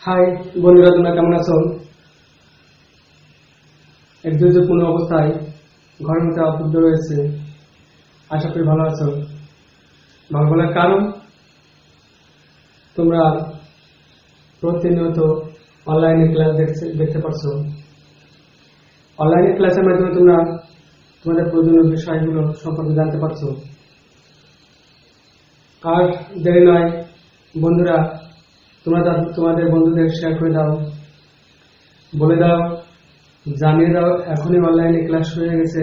High বন্ধুরা, তোমরা কেমন আছো? এক দুর্যোগপূর্ণ অবস্থায় ঘরের মধ্যে আবদ্ধ রয়েছে। আশা করি ভালো আছো। ভালো বলার কারণ, তোমরা প্রতিনিয়ত অনলাইনে ক্লাস দেখতে পাচ্ছ। অনলাইনে ক্লাসের মাধ্যমে তোমরা তোমাদের প্রয়োজনীয় বিষয়গুলো সম্পর্কে জানতে পারছো। আর দেরি নয় বন্ধুরা, তোমরা তোমাদের বন্ধুদের শেয়ার করে দাও, বলে দাও, জানিয়ে দাও এখনই অনলাইনে ক্লাস হয়ে গেছে।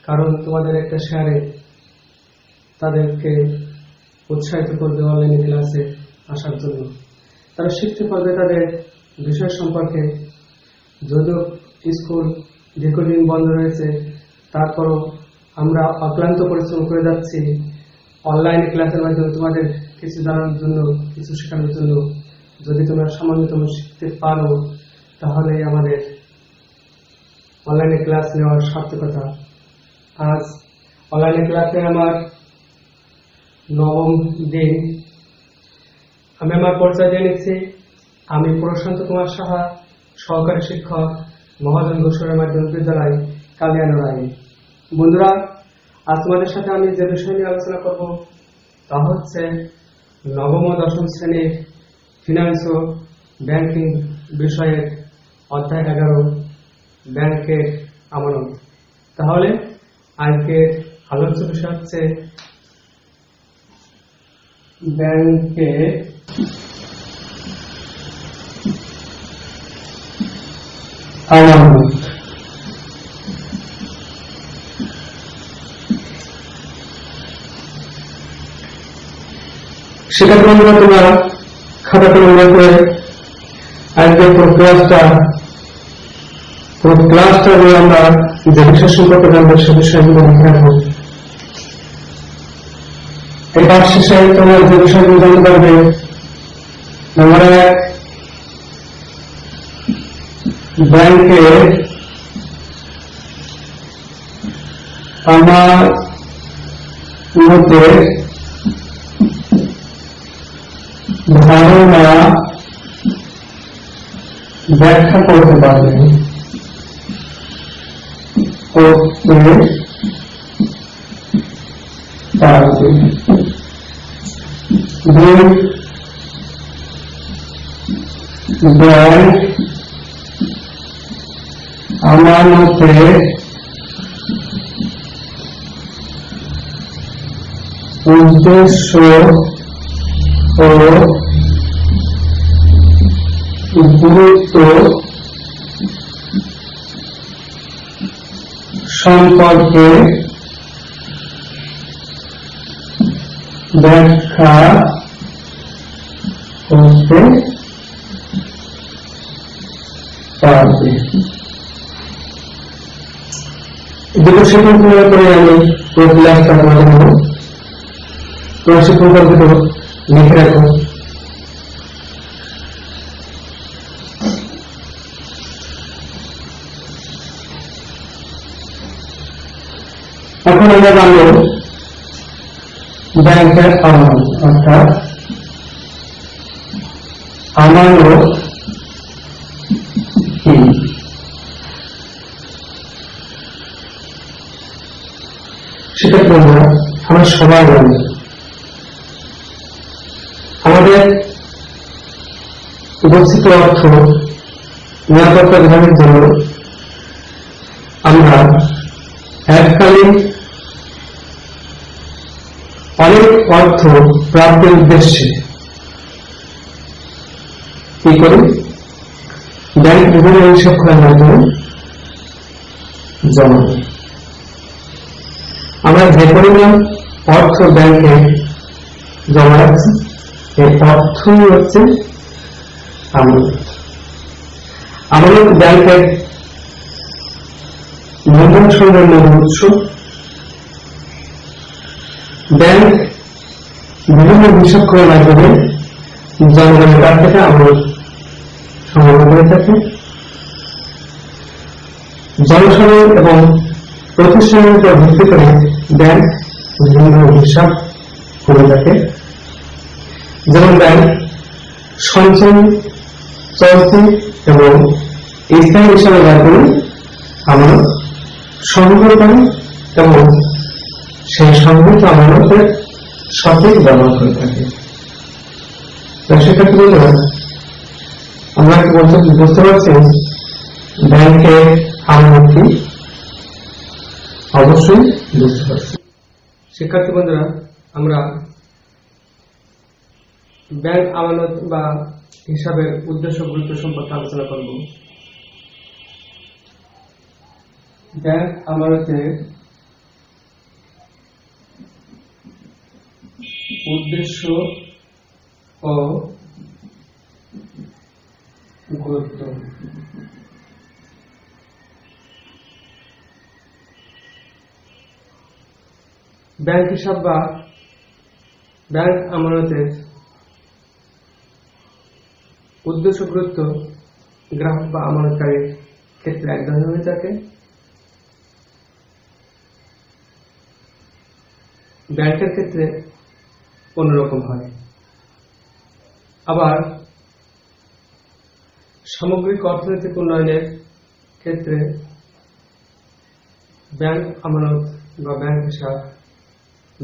কারণ তোমাদের একটা শেয়ারে তাদেরকে উৎসাহিত করবে অনলাইনে ক্লাসে আসার জন্য। তারা শিখতে পারবে তাদের বিষয় সম্পর্কে। যদিও স্কুল দীর্ঘদিন বন্ধ রয়েছে, তারপরও আমরা অক্লান্ত পরিশ্রম করে যাচ্ছি অনলাইনে ক্লাসের মাধ্যমে তোমাদের কিছু জানার জন্য, কিছু শেখানোর জন্য। যদি তোমরা সামান্যতম শিখতে পারো, তাহলে আমাদের অনলাইনে ক্লাস নেওয়ার সার্থকতা। আজ অনলাইনে ক্লাসে আমার 9ম দিন। আমি আমার পরিচয় দিয়ে নিচ্ছি। আমি প্রশান্ত কুমার সাহা, সহকারী শিক্ষক, মহাজন ঘোষণার মাধ্যমিক বিদ্যালয়, কালিয়ানড়াই। বন্ধুরা, আজ তোমাদের সাথে আমি যে বিষয় নিয়ে আলোচনা করব তা হচ্ছে 9ম ও 10ম শ্রেণীর ফিনান্স ও ব্যাংকিং বিষয়ের অধ্যায় 11 ব্যাংকের আমানত। তাহলে আজকের আলোচ্য বিষয় হচ্ছে ব্যাংকের আমানত। সেক্ষেত্রে তোমরা খাতা কলম করে আজকের পুরো ক্লাসটা নিয়ে আমরা যে বিষয় সম্পর্কে জানবো সে বিষয়গুলো লিখে রাখবো। এবার শেষে তোমরা যে বিষয়গুলো জানতে পারবে, নম্বর 1, ব্যাংকের আমানতের ধারণা ব্যাখ্যা করতে পারবে। 2, ব্যাংক আমানতের উদ্দেশ্য ও গুরুত্ব সম্পর্কে ব্যাখ্যা করতে পারবে। দুটো শিক্ষণ করে আমি পুরো ক্লাসটা তোমাদের নেব। তোমার শিক্ষণ লিখে রাখো। এখন আমরা জানবো ব্যাংকের আমানত, অর্থাৎ আমানত কি। সেক্ষেত্রে আমরা সবাই জানি আমাদের গচ্ছিত অর্থ নিরাপত্তা বিধানের জন্য আমরা এককালীন অনেক অর্থ প্রাপ্তির উদ্দেশ্যে কি করি? ব্যাংক বিভিন্ন হিসাব খোলার মাধ্যমে জমা। আমরা যে পরিমাণ অর্থ ব্যাংকে জমা রাখছি, এই অর্থই হচ্ছে আমানত। আমানত ব্যাংকের মূলধন সংগ্রহের মূল উৎস। ব্যাংক বিভিন্ন হিসাব করার মাধ্যমে জনগণের কাছ থেকে আমানত সংগ্রহ করে থাকে। জনসাধারণ এবং প্রতিষ্ঠানের উপর ভিত্তি করে ব্যাংক বিভিন্ন হিসাব করে থাকে। যেমন ব্যাংক সঞ্চয়, চলতি এবং স্থায়ী হিসাবে ব্যবহার আমানত সংগ্রহ করে এবং সেই সংগৃহীত আমানতের সঠিক ব্যবহার করে থাকে। সেক্ষেত্রে আমরা বুঝতে পারছি ব্যাংকের আমানত কি, অবশ্যই বুঝতে পারছি। শিক্ষার্থী বন্ধুরা, আমরা ব্যাংক আমানত বা হিসাবের উদ্দেশ্য গুরুত্ব সম্পর্কে আলোচনা করব। ব্যাংক আমানতের উদ্দেশ্য ও গুরুত্ব। ব্যাংক হিসাব বা ব্যাংক আমানতের উদ্দেশ্য গুরুত্ব গ্রাহক বা আমানতকারীর ক্ষেত্রে এক ধরনের হয়ে থাকে, ব্যাংকের ক্ষেত্রে অন্যরকম হয়। আবার সামগ্রিক অর্থনৈতিক উন্নয়নের ক্ষেত্রে ব্যাংক আমানত বা ব্যাংক হিসাব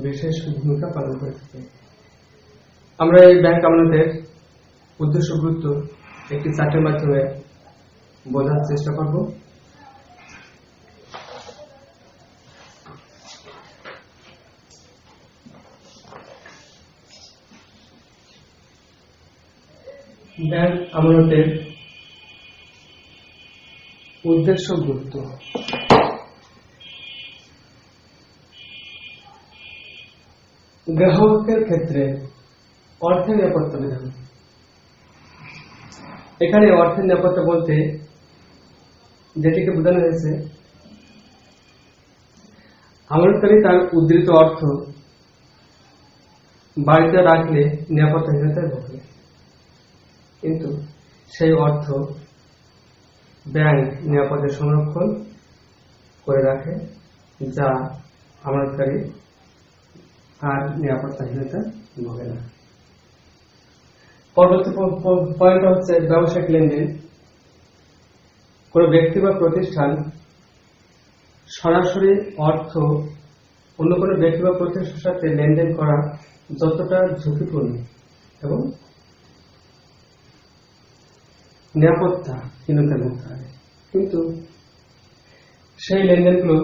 বিশেষ ভূমিকা পালন করে থাকে। আমরা এই ব্যাংক আমানতের উদ্দেশ্য গুরুত্ব একটি চার্টের মাধ্যমে বোঝার চেষ্টা করব। ব্যাংক আমানতের উদ্দেশ্য গুরুত্ব। গ্রাহকের ক্ষেত্রে অর্থের নিরাপত্তা বিধান। এখানে অর্থের নিরাপত্তা বলতে যেটিকে বোঝানো হয়েছে, আমানতকারী তার উদ্ধৃত অর্থ বাড়িতে রাখলে নিরাপত্তাহীনতায় ভোগে, কিন্তু সেই অর্থ ব্যাংক নিরাপদে সংরক্ষণ করে রাখে, যা আমানতকারী আর নিরাপত্তাহীনতা ভোগে না। পরবর্তী পয়েন্ট হচ্ছে ব্যবসায়িক লেনদেন। কোন ব্যক্তি বা প্রতিষ্ঠান সরাসরি অর্থ অন্য কোনো ব্যক্তি বা প্রতিষ্ঠানের সাথে লেনদেন করা যতটা ঝুঁকিপূর্ণ এবং নিরাপত্তাহীনতার মুক্ত হয়, কিন্তু সেই লেনদেনগুলো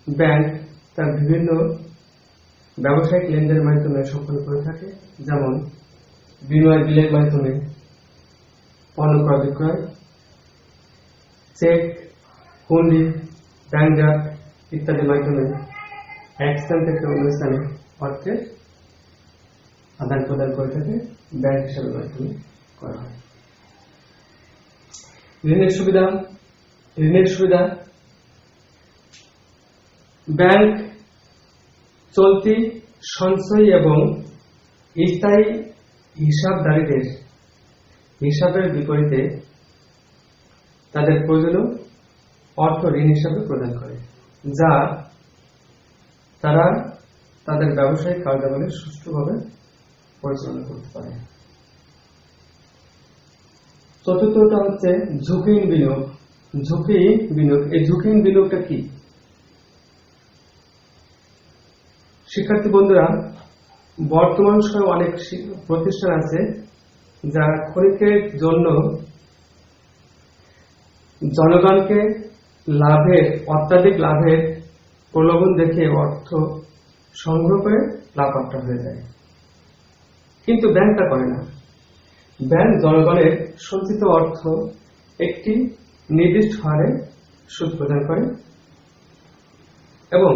ব্যাংক তার বিভিন্ন ব্যবসায়িক লেনদেনের মাধ্যমে সম্পন্ন করে থাকে, যেমন বিনিময় বিলের মাধ্যমে পণ্য ক্রয় বিক্রয়, চেক, হুন্ডি, ব্যাংক ড্রাফট ইত্যাদির মাধ্যমে এক স্থান থেকে অন্য স্থানে অর্থের আদান প্রদান করে থাকে, ব্যাংক হিসাবের মাধ্যমে করা হয়। ঋণের সুবিধা ব্যাংক চলতি, সঞ্চয়ী এবং স্থায়ী হিসাবধারীদের হিসাবের বিপরীতে তাদের প্রয়োজনীয় অর্থ ঋণ হিসাবে প্রদান করে, যা তারা তাদের ব্যবসায়িক কার্যাবলী সুষ্ঠুভাবে পরিচালনা করতে পারে। চতুর্থটা হচ্ছে ঝুঁকিহীন বিনিয়োগ। এই ঝুঁকিহীন বিনিয়োগটা কি? শিক্ষার্থী বন্ধুরা, বর্তমান সময়ে অনেক প্রতিষ্ঠান আছে যারা ক্ষণিকের জন্য জনগণকে অত্যাধিক লাভের প্রলোভন দেখে অর্থ সংগ্রহ করে লাভপ্রাপ্ত হয়ে যায়, কিন্তু ব্যাংক তা করে না। ব্যাংক জনগণের সঞ্চিত অর্থ একটি নির্দিষ্ট হারে সুদ প্রদান করে এবং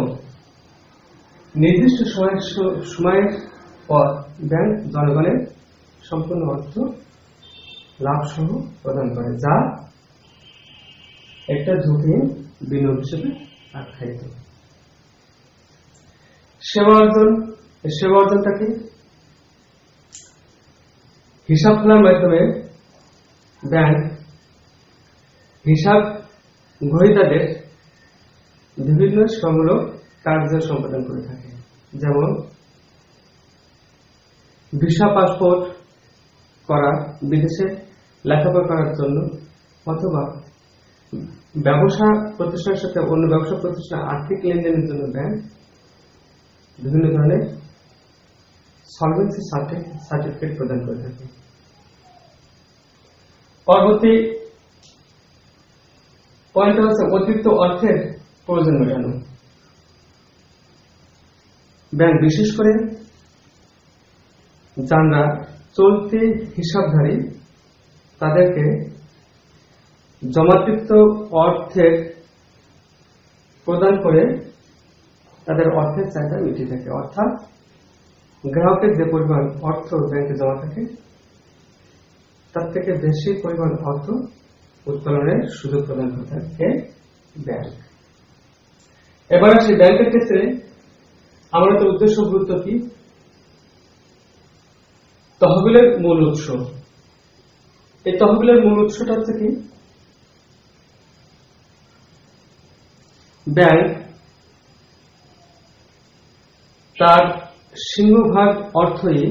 নির্দিষ্ট সময়ের পর ব্যাংক জনগণের সম্পূর্ণ অর্থ লাভ সহ প্রদান করে, যা একটা ঝুঁকিহীন বিনিয়োগ হিসেবে আখ্যায়িত। সেবা অর্জনটা কি? হিসাব খোলার মাধ্যমে ব্যাংক হিসাব গ্রহীতাদের বিভিন্ন সেবামূলক কার্য সম্পাদন করে থাকে, যেমন ভিসা, পাসপোর্ট, করা, বিদেশে লেখাপড়া করার জন্য, অথবা ব্যবসা প্রতিষ্ঠানের সাথে অন্য ব্যবসা প্রতিষ্ঠান আর্থিক লেনদেনের জন্য ব্যাংক বিভিন্ন ধরনের সলভেন্সি সার্টিফিকেট প্রদান করে থাকে। পরবর্তী পয়েন্ট হচ্ছে অতিরিক্ত অর্থের প্রয়োজন মেটানো। ব্যাংক বিশেষ করে যারা চলতি হিসাবধারী তাদেরকে জমাকৃত অর্থের প্রদান করে তাদের অর্থের চাহিদা মিটিয়ে থাকে। অর্থাৎ গ্রাহকের যে পরিমাণ অর্থ ব্যাংকে জমা থাকে তার থেকে বেশি পরিমাণ অর্থ উত্তোলনের সুযোগ প্রদান করে থাকে ব্যাংক। এবার আসি ব্যাংকের ক্ষেত্রে আমাদের উদ্দেশ্য গুরুত্ব কি? তহবিলের মূল উৎস। এই তহবিলের মূল উৎসটা হচ্ছে কি? ব্যাংক তার সিংহভাগ অর্থই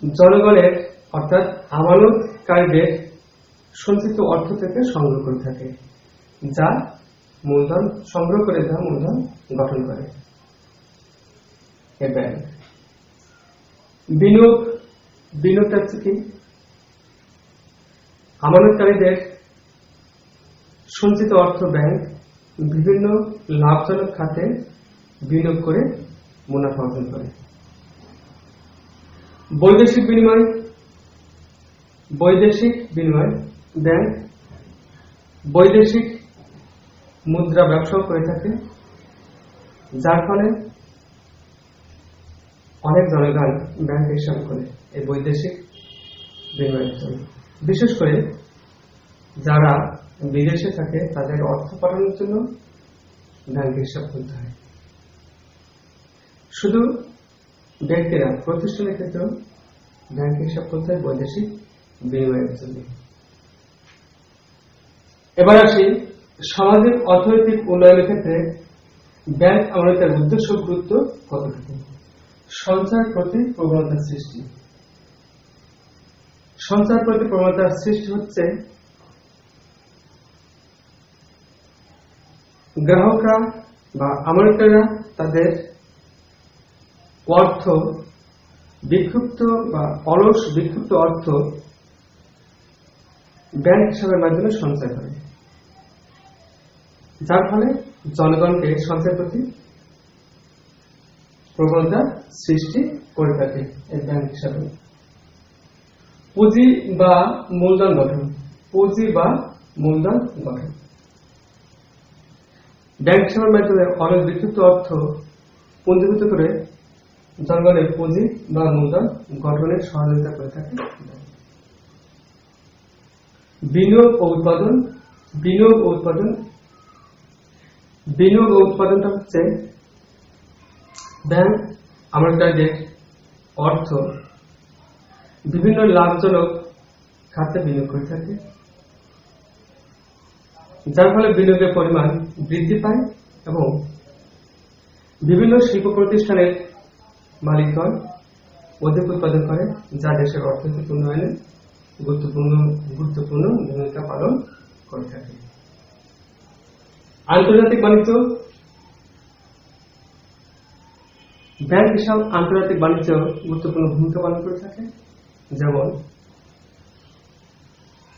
জনগণের অর্থাৎ আমানতকারীদের সঞ্চিত অর্থ থেকে সংগ্রহ করে থাকে, যা মূলধন সংগ্রহ করে যা মূলধন গঠন করে এই ব্যাংক। বিনিয়োগটা হচ্ছে কি? আমানতকারীদের সঞ্চিত অর্থ ব্যাংক বিভিন্ন লাভজনক খাতে বিনিয়োগ করে মুনাফা অর্জন করে। বৈদেশিক বিনিময় ব্যাংক বৈদেশিক মুদ্রা ব্যবসাও করে থাকে, যার ফলে অনেক জনগণ ব্যাংক হিসাব করে এই বৈদেশিক বিনিময়ের জন্য। বিশেষ করে যারা বিদেশে থাকে তাদের অর্থ পাঠানোর জন্য ব্যাংক হিসাব করতে হয়। শুধু ব্যক্তিরা, প্রতিষ্ঠানের ক্ষেত্রেও ব্যাংক হিসাব করতে হয় বৈদেশিক বিনিময়ের জন্য। এবার আসি সামাজিক অর্থনৈতিক উন্নয়নের ক্ষেত্রে ব্যাংক আমাদের উদ্দেশ্য গুরুত্ব কতটুকু। সঞ্চয়ের প্রতি প্রবণতার সৃষ্টি। সঞ্চয়ের প্রতি প্রবণতার সৃষ্টি হচ্ছে গ্রাহকরা বা আমানতকারীরা তাদের অর্থ বিক্ষিপ্ত বা অলস বিক্ষিপ্ত অর্থ ব্যাংক হিসাবের মাধ্যমে সঞ্চয় করে, যার ফলে জনগণকে সঞ্চয়ের প্রতি প্রবণতা সৃষ্টি করে থাকে এই ব্যাংক হিসাবে। পুঁজি বা মূলধন গঠন। ব্যাংক হিসাবের মাধ্যমে অলস বিক্ষিপ্ত অর্থ পুঞ্জীভূত করে জনগণের পুঁজি বা মূলধন গঠনের সহযোগিতা করে থাকে। বিনিয়োগ ও উৎপাদনটা হচ্ছে ব্যাংক আমানতকারীদের অর্থ বিভিন্ন লাভজনক খাতে বিনিয়োগ করে থাকে, যার ফলে বিনিয়োগের পরিমাণ বৃদ্ধি পায় এবং বিভিন্ন শিল্প প্রতিষ্ঠানের মালিকগণ অধিক উৎপাদন করে, যা দেশের অর্থনৈতিক উন্নয়নে গুরুত্বপূর্ণ ভূমিকা পালন করে থাকে। আন্তর্জাতিক বাণিজ্য। ব্যাংক হিসাব আন্তর্জাতিক বাণিজ্য গুরুত্বপূর্ণ ভূমিকা পালন করে থাকে, যেমন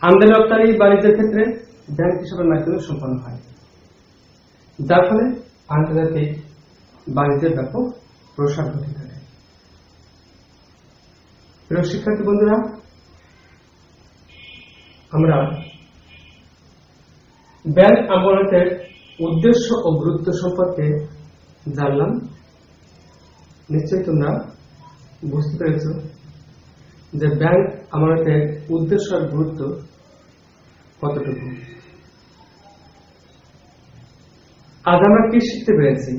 আমদানি রপ্তানি বাণিজ্যের ক্ষেত্রে ব্যাংক হিসাবের মাধ্যমে সম্পন্ন হয়, যার ফলে আন্তর্জাতিক বাণিজ্যের ব্যাপক প্রসার ঘটে থাকে। প্রিয় শিক্ষার্থী বন্ধুরা, আমরা ব্যাংক আমানতের উদ্দেশ্য ও গুরুত্ব সম্পর্কে জানলাম। নিশ্চয়ই তোমরা বুঝতে পেরেছ যে ব্যাংক আমানতের উদ্দেশ্য আর গুরুত্ব কতটুকু। আজ আমরা কি শিখতে পেরেছি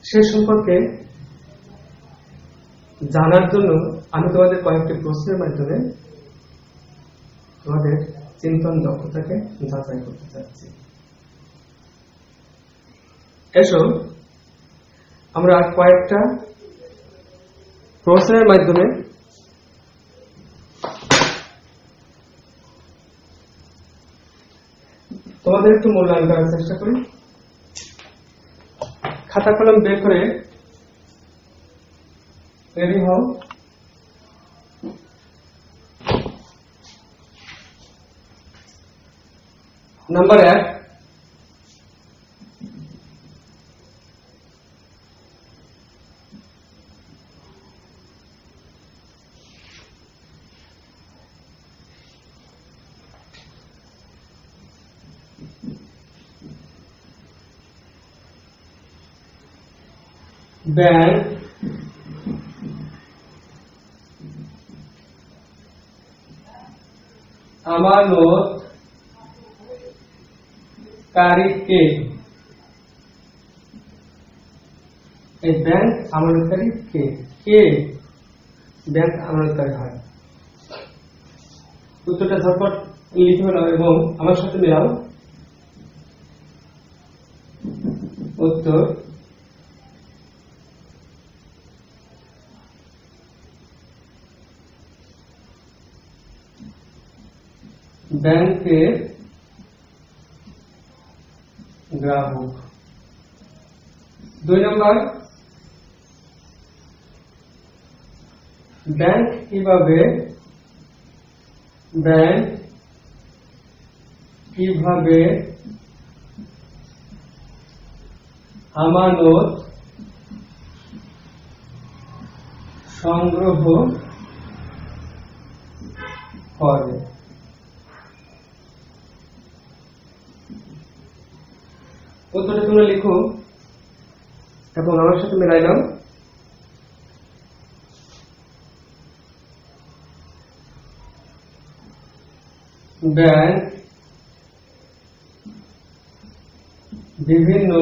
সে সম্পর্কে জানার জন্য আমি তোমাদের কয়েকটি প্রশ্নের মাধ্যমে তোমাদের চিন্তন দক্ষতাকে যাচাই করতে চাচ্ছি। এসো আমরা কয়েকটা প্রশ্নের মাধ্যমে তোমাদের একটু মূল্যায়ন করার চেষ্টা করি। খাতা কলম বের করে রেডি হও। নাম্বার 1, ব্যাংক আমানতকারী কে? এই ব্যাংক আমানতকারী কে? কে ব্যাংক আমানতকারী হয়? উত্তরটা ঝটপট লিখে নাও এবং আমার সাথে মেলাও। উত্তর ব্যাংকের গ্রাহক। 2 নম্বর, ব্যাংক কিভাবে আমানত সংগ্রহ করে? উত্তরটা তোমরা লিখো এবং আমার সাথে মেলাই নাও। ব্যাংক বিভিন্ন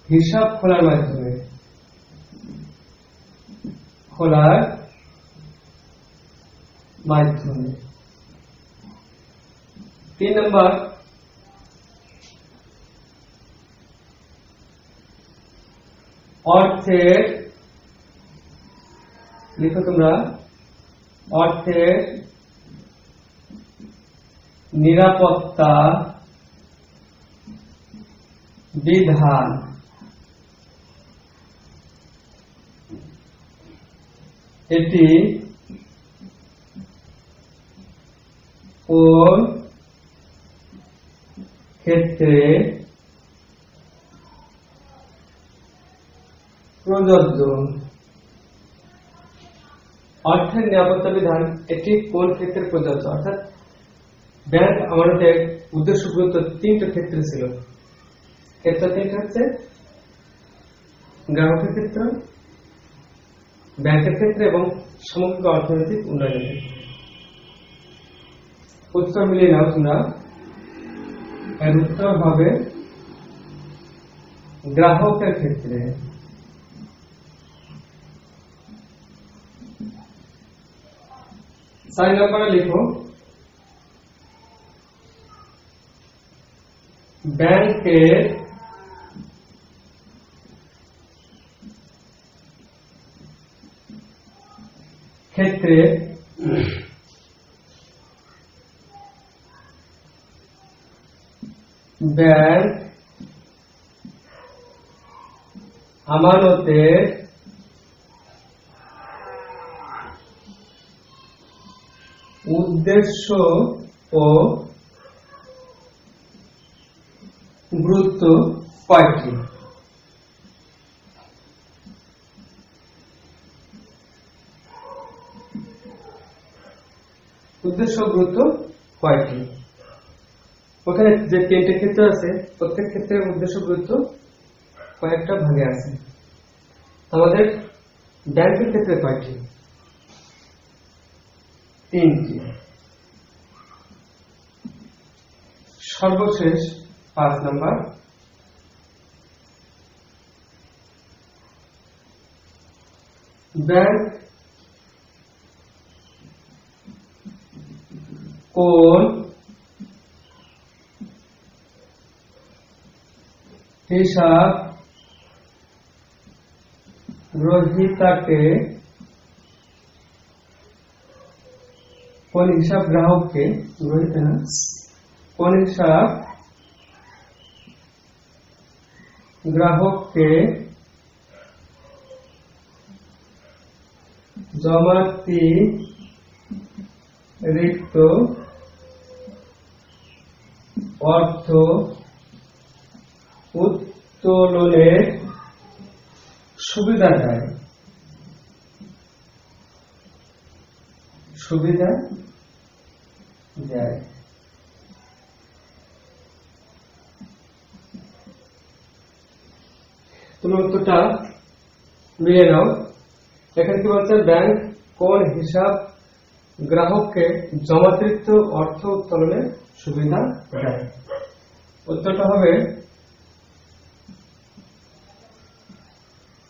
হিসাব খোলার মাধ্যমে 3 নম্বর, অর্থের লিখো তোমরা, অর্থের নিরাপত্তা বিধান এটি কোন ক্ষেত্রে প্রযোজ্য? অর্থের নিরাপত্তা বিধান এটি কোন ক্ষেত্রে প্রযোজ্য? অর্থাৎ ব্যাংক আমাদের উদ্দেশ্য গুরুত্ব 3টা ক্ষেত্রে ছিল। ক্ষেত্র 3টা হচ্ছে গ্রাহকের ক্ষেত্র, ব্যাংকের ক্ষেত্রে এবং সামগ্রিক অর্থনৈতিক উন্নয়নের ক্ষেত্রে। উত্তর মিলিয়ে নাও তোমরা। এর উত্তর হবে গ্রাহকের ক্ষেত্রে। চার নম্বরে লিখো, ব্যাংকের ক্ষেত্রে ব্যাংক আমানতের উদ্দেশ্য ও গুরুত্ব কয়টি? উদ্দেশ্য ও গুরুত্ব কয়টি? ওখানে যে 3টে ক্ষেত্র আছে, প্রত্যেক ক্ষেত্রের উদ্দেশ্য গুরুত্ব কয়েকটা ভাগে আছে। আমাদের ব্যাংকের ক্ষেত্রে কয়টি? 3টি। সর্বশেষ 5 নম্বর, ব্যাংক কোন হিসাব গ্রহীতাকে কোন হিসাব গ্রাহককে, গ্রহীতা না, কোন হিসাব গ্রাহককে জমাতি রিক্ত অর্থ উত্তোলনের সুবিধা দেয়, সুবিধা দেয়। তুমি উত্তরটা মিলিয়ে নাও। এখানে কি বলছে, ব্যাংক কোন হিসাব গ্রাহককে জমাতিরিক্ত অর্থ উত্তোলনের সুবিধা দেয়। উত্তরটা হবে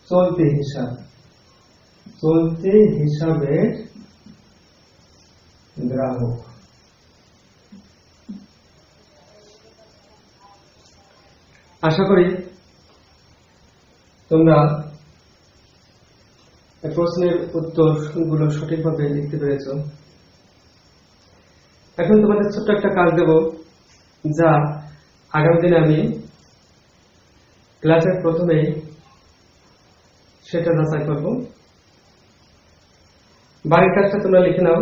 চলতি হিসাব, চলতি হিসাবের গ্রাহক। আশা করি তোমরা এই প্রশ্নের উত্তরগুলো সঠিকভাবে লিখতে পেরেছ। এখন তোমাদের ছোট্ট একটা কাজ দেব, যা আগামী দিনে আমি ক্লাসের প্রথমেই সেটা যাচাই করব। বাড়ির কাজটা তোমরা লিখে নাও।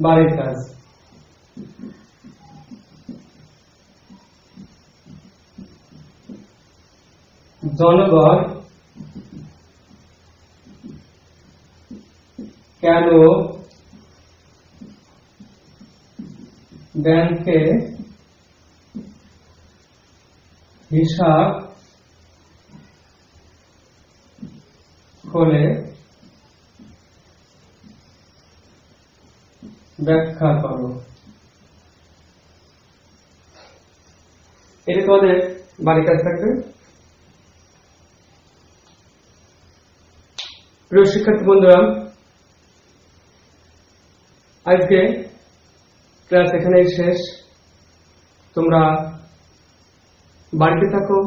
বাড়ির কাজ, জনগণ কেন ব্যাংকে হিসাব খোলে ব্যাখ্যা করো। এটা তোমাদের বাড়ির কাজ থাকবে। প্রিয় শিক্ষার্থী বন্ধুরা, আজকে ক্লাস এখানেই শেষ। তোমরা বাড়িতে থাকো,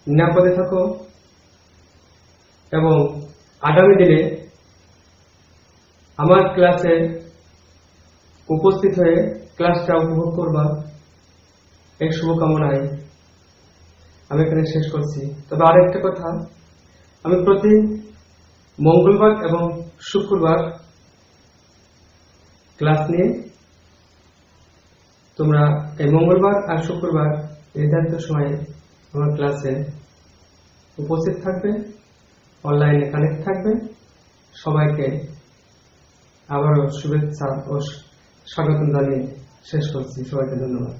নিরাপদে থাকো এবং আগামী দিনে আমার ক্লাসে উপস্থিত হয়ে ক্লাসটা উপভোগ করবা, এই শুভকামনায় আমি এখানে শেষ করছি। তবে আরেকটা কথা, আমি প্রতি মঙ্গলবার এবং শুক্রবার ক্লাস নিয়ে তোমরা এই মঙ্গলবার আর শুক্রবার নির্ধারিত সময়ে আমার ক্লাসে উপস্থিত থাকবে, অনলাইনে কানেক্ট থাকবে। সবাইকে আবারও শুভেচ্ছা ও স্বাগত জানিয়ে শেষ করছি। সবাইকে ধন্যবাদ।